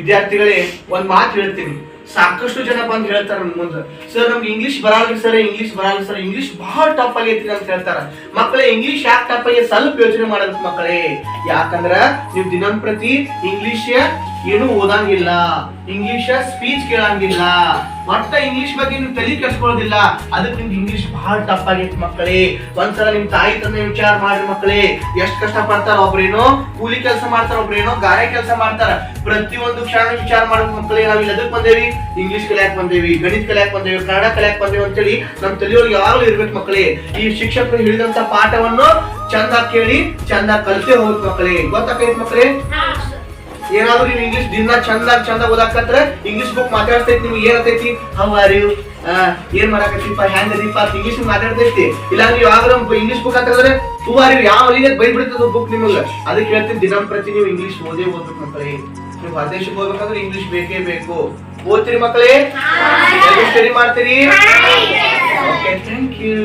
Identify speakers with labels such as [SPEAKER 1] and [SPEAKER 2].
[SPEAKER 1] ವಿದ್ಯಾರ್ಥಿಗಳೇ ಒಂದ್ ಮಾತು ಹೇಳ್ತೀನಿ. ಸಾಕಷ್ಟು ಜನ ಬಂದು ಹೇಳ್ತಾರ ಮುಂದೆ, ಸರ್ ನಮ್ಗೆ ಇಂಗ್ಲಿಷ್ ಬರಲ್ಲ ಸರ್, ಇಂಗ್ಲಿಷ್ ಬಹಳ ಟಫ್ ಆಗೈತಿ ಅಂತ ಹೇಳ್ತಾರ. ಮಕ್ಕಳೇ, ಇಂಗ್ಲಿಷ್ ಯಾಕೆ ಟಫ್ ಆಗಿ ಸ್ವಲ್ಪ ಯೋಚನೆ ಮಾಡೋದಕ್ಕೆ ಮಕ್ಕಳೇ. ಯಾಕಂದ್ರ ನೀವು ದಿನಂಪ್ರತಿ ಇಂಗ್ಲಿಷ್ ಏನು ಓದಂಗಿಲ್ಲ, ಇಂಗ್ಲಿಷ್ ಸ್ಪೀಚ್ ಕೇಳಂಗಿಲ್ಲ, ಒಟ್ಟ ಇಂಗ್ಲಿಷ್ ಬಗ್ಗೆ ನೀವು ತಲೆ ಕೆಡ್ಸ್ಕೊಳ್ಳೋದಿಲ್ಲ. ಅದಕ್ಕೆ ನಿಮ್ಗೆ ಇಂಗ್ಲಿಷ್ ಬಹಳ ಟಫ್ ಆಗೈತಿ ಮಕ್ಕಳೇ. ಒಂದ್ಸಲ ನಿಮ್ ತಾಯಿ ತಂದೆ ವಿಚಾರ ಮಾಡ್ರಿ ಮಕ್ಕಳೇ, ಎಷ್ಟ್ ಕಷ್ಟ ಪಡ್ತಾರ. ಒಬ್ರೇನೋ ಕೂಲಿ ಕೆಲಸ ಮಾಡ್ತಾರ, ಒಬ್ರೇನೋ ಗಾರೆ ಕೆಲಸ ಮಾಡ್ತಾರ. ಪ್ರತಿಯೊಂದು ಕ್ಷಣ ವಿಚಾರ ಮಾಡ್ಬೇಕು ಮಕ್ಕಳೇ. ನಾವ್ ಇಲ್ಲಿ ಎದಕ್ ಬಂದೇವಿ? ಇಂಗ್ಲಿಷ್ ಕಲಿಯಾಕ್ ಬಂದೇವಿ, ಗಣಿತ ಕಲಿಯಾಕ್ ಬಂದೇವಿ, ಕನ್ನಡ ಕಲಿಯಾಕ್ ಬಂದೇವಿ ಅಂತೇಳಿ ನಮ್ ತಲೆಯೊಳಗೆ ಯಾವಾಗಲೂ ಇರ್ಬೇಕು ಮಕ್ಕಳೇ. ಈ ಶಿಕ್ಷಕರು ಹೇಳಿದಂತ ಪಾಠವನ್ನು ಚಂದ ಕೇಳಿ ಚಂದ ಕಲಿತೇ ಹೋಗ್ಬೇಕು ಮಕ್ಕಳೇ. ಗೊತ್ತಾಕೈತಿ ಮಕ್ಕಳೇ? ಏನಾದ್ರು ನೀವು ಇಂಗ್ಲಿಷ್ ದಿನ ಚಂದ ಓದಾಕತ್ರ ಇಂಗ್ಲಿಷ್ ಬುಕ್ ಮಾತಾಡ್ತೈತಿ, ನಿಮ್ಗೆ ಏನತೈತಿ? ಹೌ ಆರ್ ಯು, ಏನ್ ಮಾಡಾಕತ್ತೀಪ, ಹ್ಯಾಂಗ್ ಅದೀಪ ಅಂತ ಇಂಗ್ಲಿಷ್ ಮಾತಾಡ್ತೈತಿ. ಇಲ್ಲ ನೀವು ಯಾವ್ದಾರ ಇಂಗ್ಲಿಷ್ ಬುಕ್ ಅಂತ ಹೇಳಿದ್ರೆ ಹೂ ಆರ್ ಯು, ಯಾವ ಅಲ್ಲಿಗೆ ಬೈದ್ಬಿಡ್ತದ ಬುಕ್ ನಿಮಗೆ. ಅದಕ್ಕೆ ಹೇಳ್ತೀನಿ, ದಿನಂಪ್ರತಿ ನೀವು ಇಂಗ್ಲಿಷ್ ಓದ್ಬೇಕು ಮಕ್ಕಳೇ. ನೀವು ಹೊರದೇಶಕ್ಕೆ ಹೋಗ್ಬೇಕಂದ್ರೆ ಇಂಗ್ಲಿಷ್ ಬೇಕೇ ಬೇಕು. ಓದ್ತೀರಿ ಮಕ್ಕಳೇ? ಸ್ಟಡಿ ಮಾಡ್ತೀರಿ? Okay, thank you.